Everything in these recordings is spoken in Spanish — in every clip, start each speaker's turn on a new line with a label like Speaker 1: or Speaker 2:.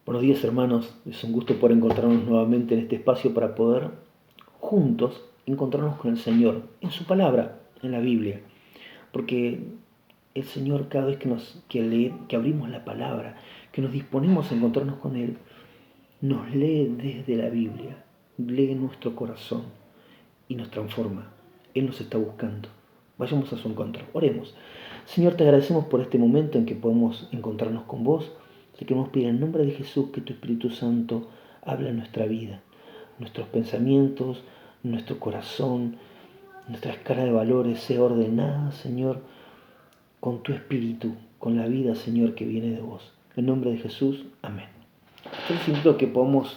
Speaker 1: Buenos días, hermanos, es un gusto poder encontrarnos nuevamente en este espacio para poder juntos encontrarnos con el Señor en su palabra, en la Biblia, porque el Señor cada vez que abrimos la palabra, que nos disponemos a encontrarnos con Él, nos lee desde la Biblia, lee nuestro corazón y nos transforma. Él nos está buscando. Vayamos a su encuentro. Oremos. Señor, te agradecemos por este momento en que podemos encontrarnos con vos. Te queremos pedir en nombre de Jesús que tu Espíritu Santo hable en nuestra vida, nuestros pensamientos, nuestro corazón, nuestra escala de valores sea ordenada, Señor, con tu Espíritu, con la vida, Señor, que viene de vos. En nombre de Jesús, amén. Entonces invito a que podamos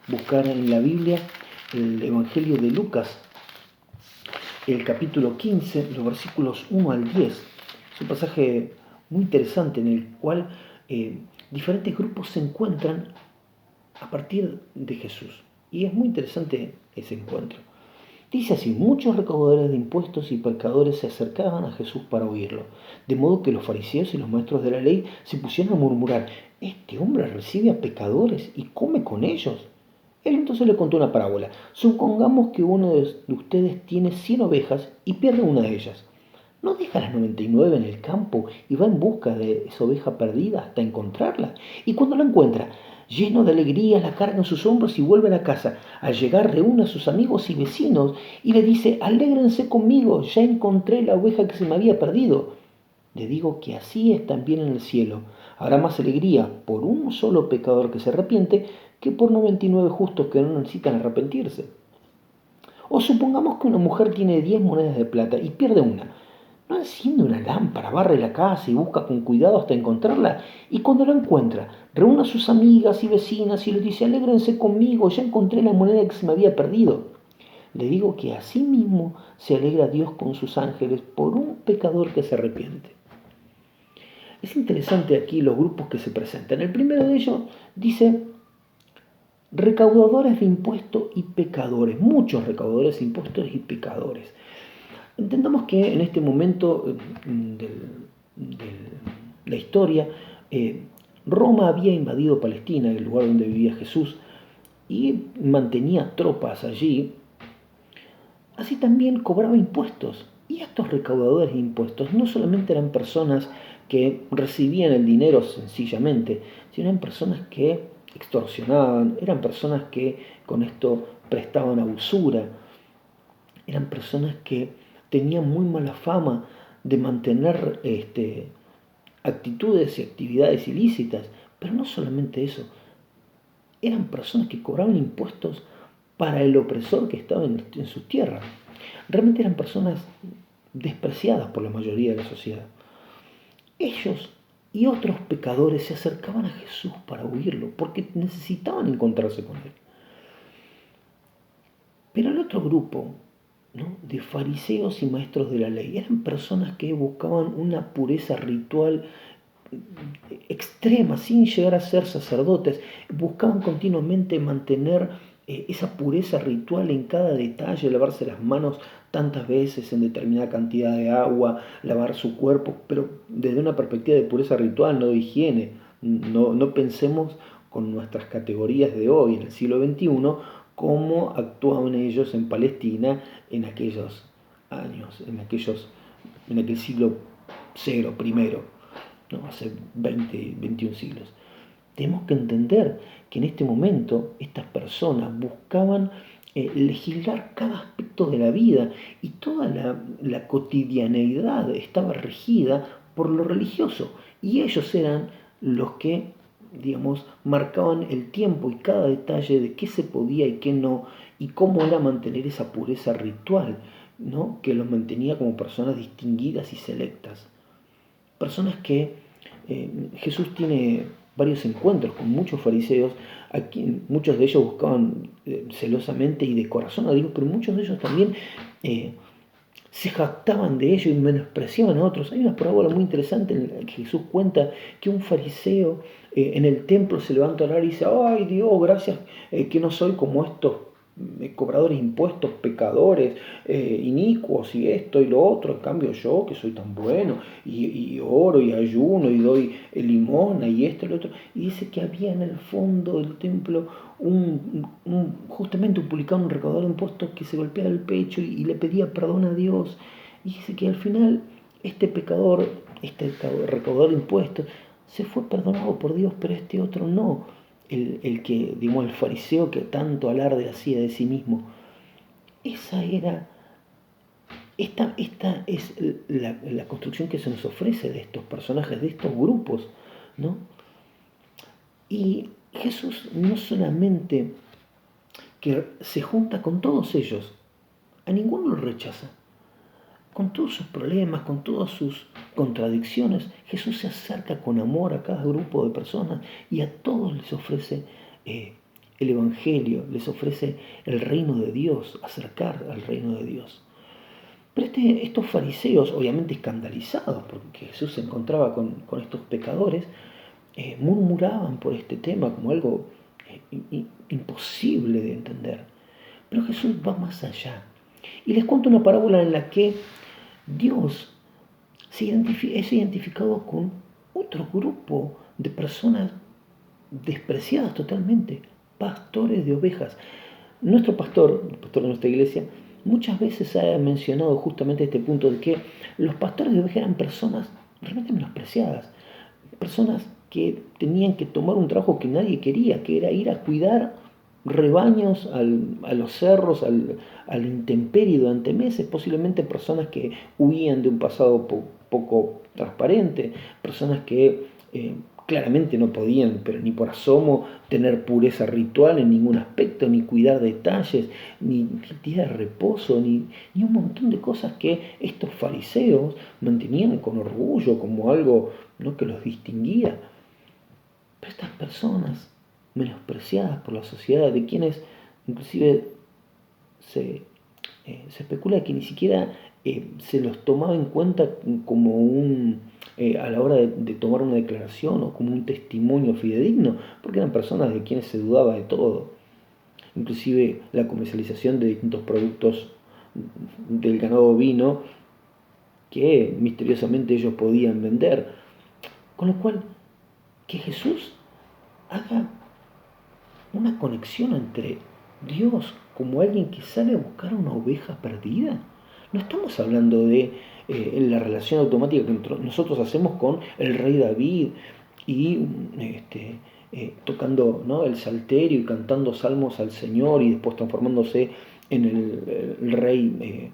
Speaker 1: buscar en la Biblia el Evangelio de Lucas, el capítulo 15, los versículos 1 al 10. Es un pasaje muy interesante en el cual diferentes grupos se encuentran a partir de Jesús. Y es muy interesante ese encuentro. Dice así: muchos recaudadores de impuestos y pecadores se acercaban a Jesús para oírlo, de modo que los fariseos y los maestros de la ley se pusieron a murmurar: este hombre recibe a pecadores y come con ellos. Él entonces le contó una parábola. Supongamos que uno de ustedes tiene 100 ovejas y pierde una de ellas. ¿No deja las 99 en el campo y va en busca de esa oveja perdida hasta encontrarla? Y cuando la encuentra, lleno de alegría, la carga en sus hombros y vuelve a la casa. Al llegar, reúne a sus amigos y vecinos y le dice: alégrense conmigo, ya encontré la oveja que se me había perdido. Le digo que así es también en el cielo. Habrá más alegría por un solo pecador que se arrepiente que por 99 justos que no necesitan arrepentirse. O supongamos que una mujer tiene 10 monedas de plata y pierde una. ¿No enciende una lámpara, barre la casa y busca con cuidado hasta encontrarla? Y cuando la encuentra, reúne a sus amigas y vecinas y les dice: alégrense conmigo, ya encontré la moneda que se me había perdido. Le digo que así mismo se alegra Dios con sus ángeles por un pecador que se arrepiente. Es interesante aquí los grupos que se presentan. El primero de ellos dice: recaudadores de impuestos y pecadores. Muchos recaudadores de impuestos y pecadores. Entendamos que en este momento de la historia, Roma había invadido Palestina, el lugar donde vivía Jesús, y mantenía tropas allí. Así también cobraba impuestos. Y estos recaudadores de impuestos no solamente eran personas que recibían el dinero sencillamente, sino eran personas que extorsionaban, eran personas que con esto prestaban a usura, eran personas que tenían muy mala fama de mantener actitudes y actividades ilícitas. Pero no solamente eso, eran personas que cobraban impuestos para el opresor que estaba en su tierra. Realmente eran personas despreciadas por la mayoría de la sociedad. Ellos y otros pecadores se acercaban a Jesús para oírlo, porque necesitaban encontrarse con él. Pero el otro grupo, ¿no?, de fariseos y maestros de la ley, eran personas que buscaban una pureza ritual extrema, sin llegar a ser sacerdotes. Buscaban continuamente mantener esa pureza ritual en cada detalle, lavarse las manos tantas veces en determinada cantidad de agua, lavar su cuerpo, pero desde una perspectiva de pureza ritual, no de higiene. No pensemos con nuestras categorías de hoy, en el siglo XXI, cómo actuaban ellos en Palestina en aquellos años, en aquel siglo primero, ¿no?, hace 21 siglos. Tenemos que entender que en este momento estas personas buscaban legislar cada aspecto de la vida, y toda la cotidianeidad estaba regida por lo religioso, y ellos eran los que, digamos, marcaban el tiempo y cada detalle de qué se podía y qué no, y cómo era mantener esa pureza ritual, ¿no?, que los mantenía como personas distinguidas y selectas. Personas que Jesús tiene varios encuentros con muchos fariseos, a quien muchos de ellos buscaban celosamente y de corazón a Dios, pero muchos de ellos también se jactaban de ello y menospreciaban a otros. Hay una parábola muy interesante en la que Jesús cuenta que un fariseo en el templo se levanta a orar y dice: ay Dios, gracias que no soy como estos cobradores de impuestos, pecadores, inicuos y esto y lo otro. En cambio yo, que soy tan bueno, y oro y ayuno y doy limosna y esto y lo otro. Y dice que había en el fondo del templo justamente un publicano, un recaudador de impuestos que se golpeaba el pecho y le pedía perdón a Dios. Y dice que al final este pecador, este recaudador de impuestos, se fue perdonado por Dios, pero este otro no. El que, digamos, el fariseo que tanto alarde hacía de sí mismo. Esa era, esta es la construcción que se nos ofrece de estos personajes, de estos grupos, ¿no? Y Jesús no solamente que se junta con todos ellos, a ninguno lo rechaza. Con todos sus problemas, con todas sus contradicciones, Jesús se acerca con amor a cada grupo de personas y a todos les ofrece el Evangelio, les ofrece el reino de Dios, acercar al reino de Dios. Pero estos fariseos, obviamente escandalizados, porque Jesús se encontraba con estos pecadores, murmuraban por este tema como algo imposible de entender. Pero Jesús va más allá. Y les cuento una parábola en la que Dios es identificado con otro grupo de personas despreciadas totalmente, pastores de ovejas. Nuestro pastor, el pastor de nuestra iglesia, muchas veces ha mencionado justamente este punto de que los pastores de ovejas eran personas realmente menospreciadas, personas que tenían que tomar un trabajo que nadie quería, que era ir a cuidar rebaños a los cerros, al intemperie durante meses, posiblemente personas que huían de un pasado poco transparente, personas que claramente no podían, pero ni por asomo, tener pureza ritual en ningún aspecto, ni cuidar detalles, ni día de reposo, ni un montón de cosas que estos fariseos mantenían con orgullo como algo, ¿no?, que los distinguía. Pero estas personas menospreciadas por la sociedad, de quienes inclusive se especula que ni siquiera se los tomaba en cuenta como a la hora de tomar una declaración o como un testimonio fidedigno, porque eran personas de quienes se dudaba de todo. Inclusive la comercialización de distintos productos del ganado bovino que misteriosamente ellos podían vender. Con lo cual, que Jesús haga una conexión entre Dios como alguien que sale a buscar una oveja perdida. No estamos hablando de la relación automática que nosotros hacemos con el rey David y tocando, ¿no?, el salterio y cantando salmos al Señor y después transformándose en el rey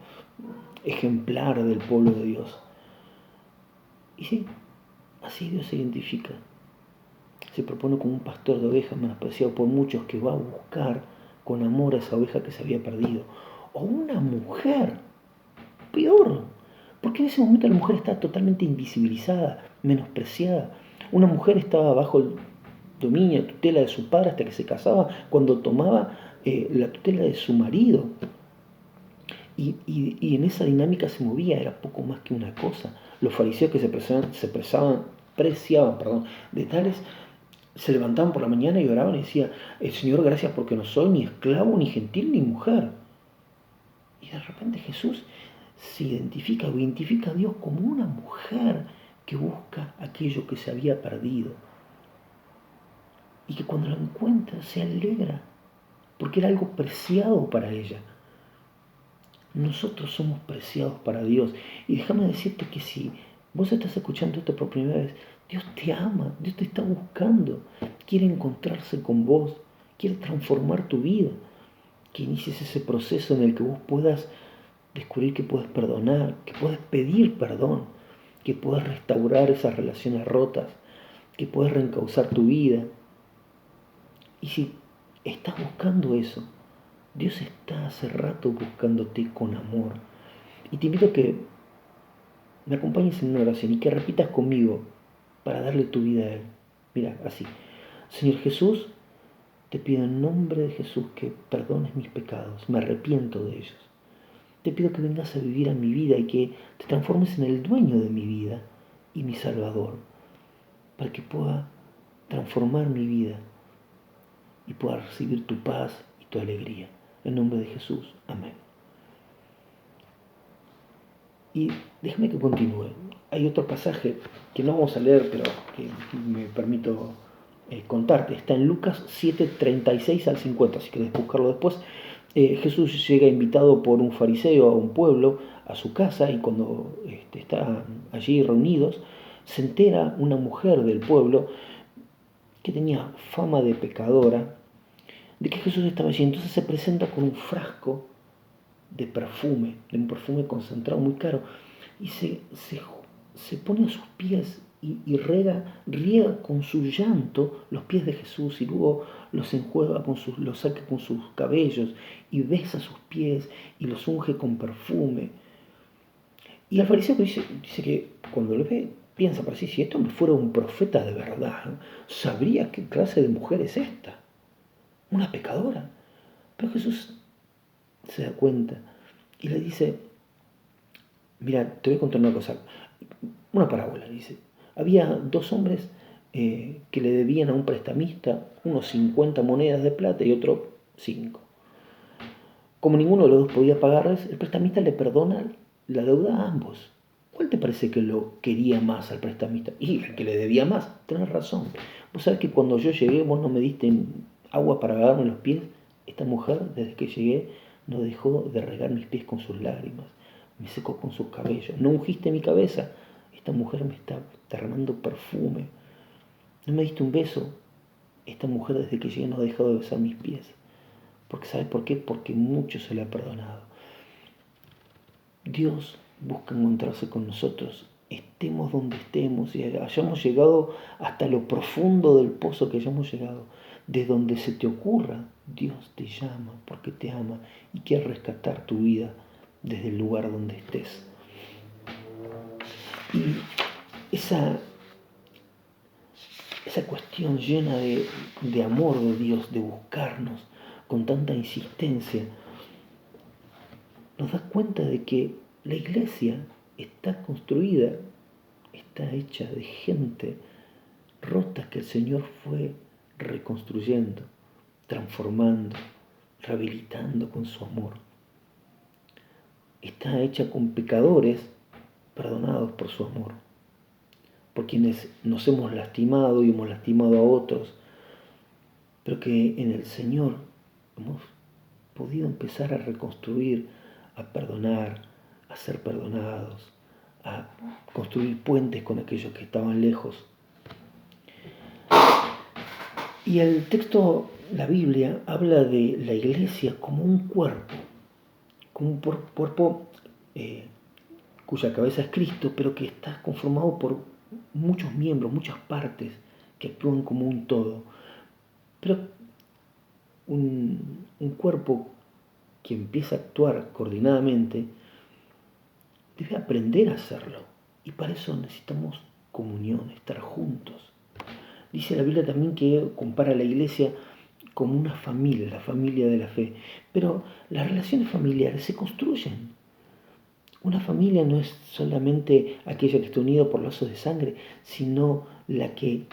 Speaker 1: ejemplar del pueblo de Dios. Y sí, así Dios se identifica. Se propone como un pastor de ovejas menospreciado por muchos que va a buscar con amor a esa oveja que se había perdido. O una mujer, peor, porque en ese momento la mujer está totalmente invisibilizada, menospreciada. Una mujer estaba bajo el dominio, tutela de su padre hasta que se casaba, cuando tomaba la tutela de su marido. Y en esa dinámica se movía, era poco más que una cosa. Los fariseos que se preciaban de tales, se levantaban por la mañana y oraban y decían: Señor, gracias porque no soy ni esclavo, ni gentil, ni mujer. Y de repente Jesús se identifica a Dios como una mujer que busca aquello que se había perdido. Y que cuando lo encuentra se alegra, porque era algo preciado para ella. Nosotros somos preciados para Dios. Y déjame decirte que si vos estás escuchando esto por primera vez, Dios te ama, Dios te está buscando, quiere encontrarse con vos, quiere transformar tu vida, que inicies ese proceso en el que vos puedas descubrir que puedes perdonar, que puedes pedir perdón, que puedes restaurar esas relaciones rotas, que puedes reencauzar tu vida. Y si estás buscando eso, Dios está hace rato buscándote con amor. Y te invito a que me acompañes en una oración y que repitas conmigo para darle tu vida a Él. Mira, así: Señor Jesús, te pido en nombre de Jesús que perdones mis pecados, me arrepiento de ellos. Te pido que vengas a vivir a mi vida y que te transformes en el dueño de mi vida y mi Salvador, para que pueda transformar mi vida y pueda recibir tu paz y tu alegría. En nombre de Jesús. Amén. Y déjame que continúe. Hay otro pasaje que no vamos a leer, pero que me permito contarte. Está en Lucas 7, 36 al 50, si querés buscarlo después. Jesús llega invitado por un fariseo a un pueblo, a su casa, y cuando están allí reunidos, se entera una mujer del pueblo que tenía fama de pecadora, de que Jesús estaba allí. Entonces se presenta con un frasco de perfume, de un perfume concentrado muy caro, y se pone a sus pies y riega con su llanto los pies de Jesús, y luego los enjuaga los saca con sus cabellos y besa sus pies y los unge con perfume. Y el fariseo dice que cuando lo ve, piensa para sí: si esto me fuera un profeta de verdad, sabría qué clase de mujer es esta, una pecadora. Pero Jesús se da cuenta y le dice: mira, te voy a contar una cosa, una parábola. Dice: había dos hombres que le debían a un prestamista unos 50 monedas de plata y otro 5. Como ninguno de los dos podía pagarles, el prestamista le perdona la deuda a ambos. ¿Cuál te parece que lo quería más al prestamista? Y el que le debía más. Tenés razón. Vos sabés que cuando yo llegué, vos no me diste agua para lavarme los pies. Esta mujer, desde que llegué, no dejó de regar mis pies con sus lágrimas, me secó con sus cabellos. No ungiste mi cabeza. Esta mujer me está derramando perfume. No me diste un beso. Esta mujer, desde que llegué, no ha dejado de besar mis pies. Porque ¿sabes por qué? Porque mucho se le ha perdonado. Dios busca encontrarse con nosotros, estemos donde estemos y hayamos llegado hasta lo profundo del pozo que hayamos llegado. De donde se te ocurra, Dios te llama porque te ama y quiere rescatar tu vida desde el lugar donde estés. Y esa cuestión llena de amor de Dios, de buscarnos con tanta insistencia, nos da cuenta de que la iglesia está construida, está hecha de gente rota que el Señor fue reconstruyendo, transformando, rehabilitando con su amor. Está hecha con pecadores perdonados por su amor, por quienes nos hemos lastimado y hemos lastimado a otros, pero que en el Señor hemos podido empezar a reconstruir, a perdonar, a ser perdonados, a construir puentes con aquellos que estaban lejos. Y el texto, la Biblia, habla de la iglesia como un cuerpo cuya cabeza es Cristo, pero que está conformado por muchos miembros, muchas partes que actúan como un todo. Pero un cuerpo que empieza a actuar coordinadamente debe aprender a hacerlo. Y para eso necesitamos comunión, estar juntos. Dice la Biblia también que compara a la iglesia como una familia, la familia de la fe. Pero las relaciones familiares se construyen. Una familia no es solamente aquella que está unida por lazos de sangre, sino la que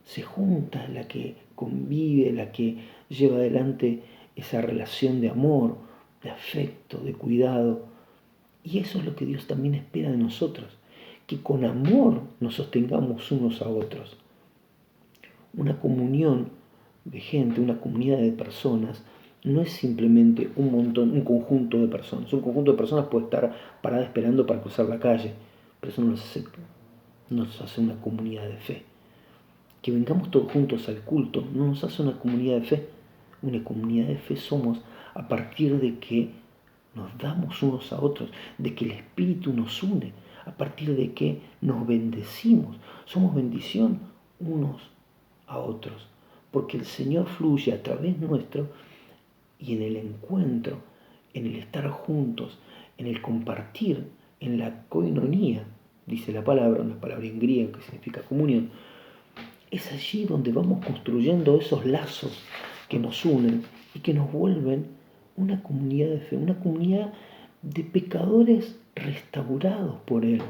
Speaker 1: se junta, la que convive, la que lleva adelante esa relación de amor, de afecto, de cuidado. Y eso es lo que Dios también espera de nosotros, que con amor nos sostengamos unos a otros. Una comunión de gente, una comunidad de personas, no es simplemente un conjunto de personas. Un conjunto de personas puede estar parada esperando para cruzar la calle, pero eso no nos hace una comunidad de fe. Que vengamos todos juntos al culto no nos hace una comunidad de fe. Una comunidad de fe somos a partir de que nos damos unos a otros, de que el Espíritu nos une, a partir de que nos bendecimos. Somos bendición unos a otros, porque el Señor fluye a través nuestro, y en el encuentro, en el estar juntos, en el compartir, en la koinonía, dice la palabra, una palabra en griego que significa comunión, es allí donde vamos construyendo esos lazos que nos unen y que nos vuelven una comunidad de fe, una comunidad de pecadores restaurados por Él.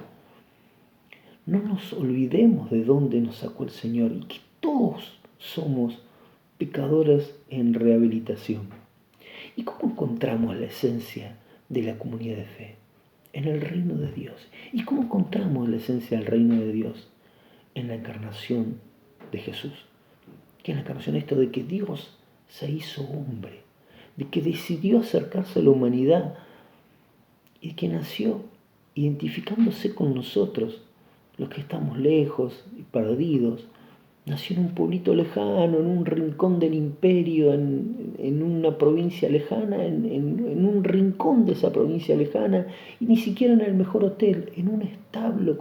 Speaker 1: No nos olvidemos de dónde nos sacó el Señor y que todos somos pecadores en rehabilitación. ¿Y cómo encontramos la esencia de la comunidad de fe? En el reino de Dios. ¿Y cómo encontramos la esencia del reino de Dios? En la encarnación de Jesús. Que es la encarnación esto de que Dios se hizo hombre, de que decidió acercarse a la humanidad y que nació identificándose con nosotros, los que estamos lejos y perdidos. Nació en un pueblito lejano, en un rincón del imperio, en una provincia lejana, en un rincón de esa provincia lejana, y ni siquiera en el mejor hotel, en un establo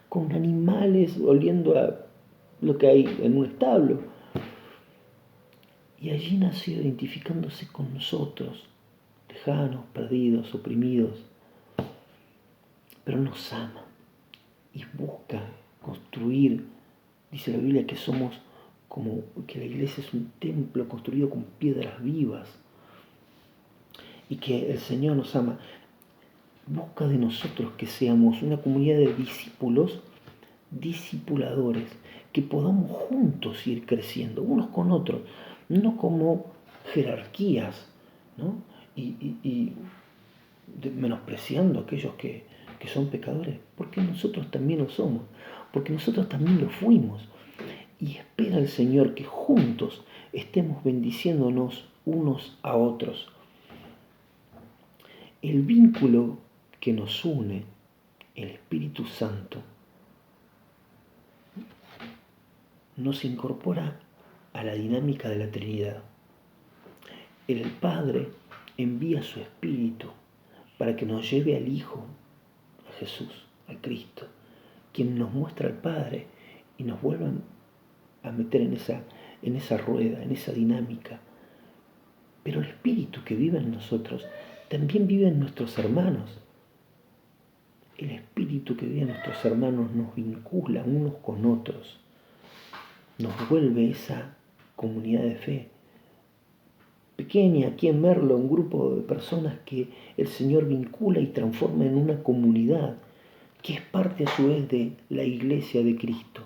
Speaker 1: con animales oliendo a lo que hay en un establo. Y allí nació identificándose con nosotros, lejanos, perdidos, oprimidos, pero nos ama y busca construir. Dice la Biblia que somos como que la iglesia es un templo construido con piedras vivas y que el Señor nos ama. Busca de nosotros que seamos una comunidad de discípulos, discipuladores, que podamos juntos ir creciendo, unos con otros, no como jerarquías, ¿no? Y menospreciando a aquellos que son pecadores, porque nosotros también lo somos, porque nosotros también lo fuimos. Y espera el Señor que juntos estemos bendiciéndonos unos a otros. El vínculo que nos une, el Espíritu Santo, nos incorpora a la dinámica de la Trinidad. El Padre envía su Espíritu para que nos lleve al Hijo, a Jesús, a Cristo, quien nos muestra al Padre y nos vuelve a meter en esa rueda, en esa dinámica. Pero el Espíritu que vive en nosotros también vive en nuestros hermanos. El Espíritu que vive en nuestros hermanos nos vincula unos con otros, nos vuelve esa comunidad de fe. Pequeña, aquí en Merlo, un grupo de personas que el Señor vincula y transforma en una comunidad, que es parte a su vez de la iglesia de Cristo.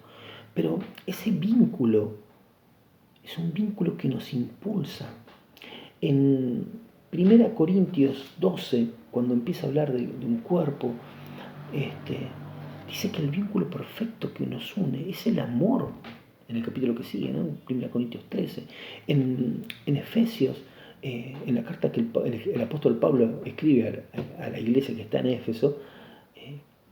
Speaker 1: Pero ese vínculo es un vínculo que nos impulsa. En 1 Corintios 12, cuando empieza a hablar de un cuerpo, dice que el vínculo perfecto que nos une es el amor. En el capítulo que sigue, ¿no? 1 Corintios 13. En Efesios, en la carta que el apóstol Pablo escribe a la iglesia que está en Éfeso,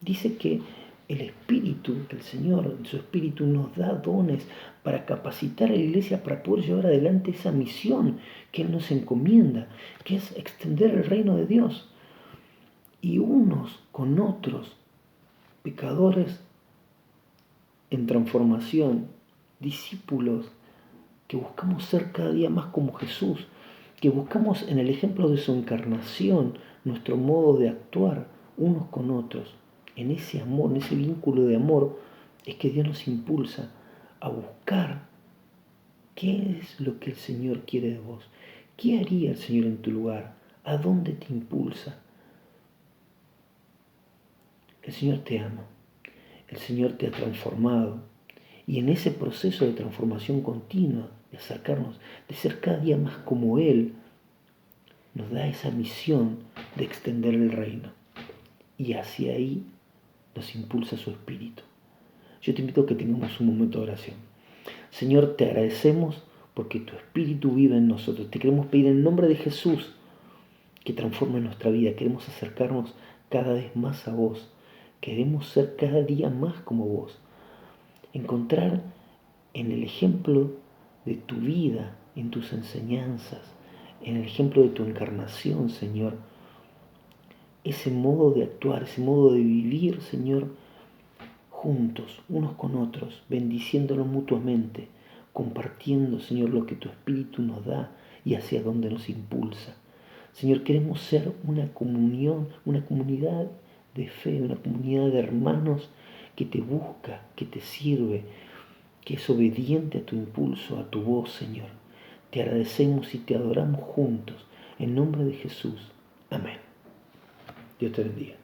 Speaker 1: dice que el Espíritu, que el Señor, su Espíritu nos da dones para capacitar a la iglesia para poder llevar adelante esa misión que Él nos encomienda, que es extender el reino de Dios. Y unos con otros, pecadores en transformación, discípulos que buscamos ser cada día más como Jesús, que buscamos en el ejemplo de su encarnación nuestro modo de actuar unos con otros. En ese amor, en ese vínculo de amor, es que Dios nos impulsa a buscar qué es lo que el Señor quiere de vos. ¿Qué haría el Señor en tu lugar? ¿A dónde te impulsa? El Señor te ama. El Señor te ha transformado. Y en ese proceso de transformación continua, de acercarnos, de ser cada día más como Él, nos da esa misión de extender el reino. Y hacia ahí nos impulsa su Espíritu. Yo te invito a que tengamos un momento de oración. Señor, te agradecemos porque tu Espíritu vive en nosotros. Te queremos pedir en nombre de Jesús que transforme nuestra vida. Queremos acercarnos cada vez más a vos. Queremos ser cada día más como vos. Encontrar en el ejemplo de tu vida, en tus enseñanzas, en el ejemplo de tu encarnación, Señor, ese modo de actuar, ese modo de vivir, Señor, juntos, unos con otros, bendiciéndonos mutuamente, compartiendo, Señor, lo que tu Espíritu nos da y hacia dónde nos impulsa. Señor, queremos ser una comunión, una comunidad de fe, una comunidad de hermanos que te busca, que te sirve, que es obediente a tu impulso, a tu voz, Señor. Te agradecemos y te adoramos juntos. En nombre de Jesús. Amén. Dios te bendiga.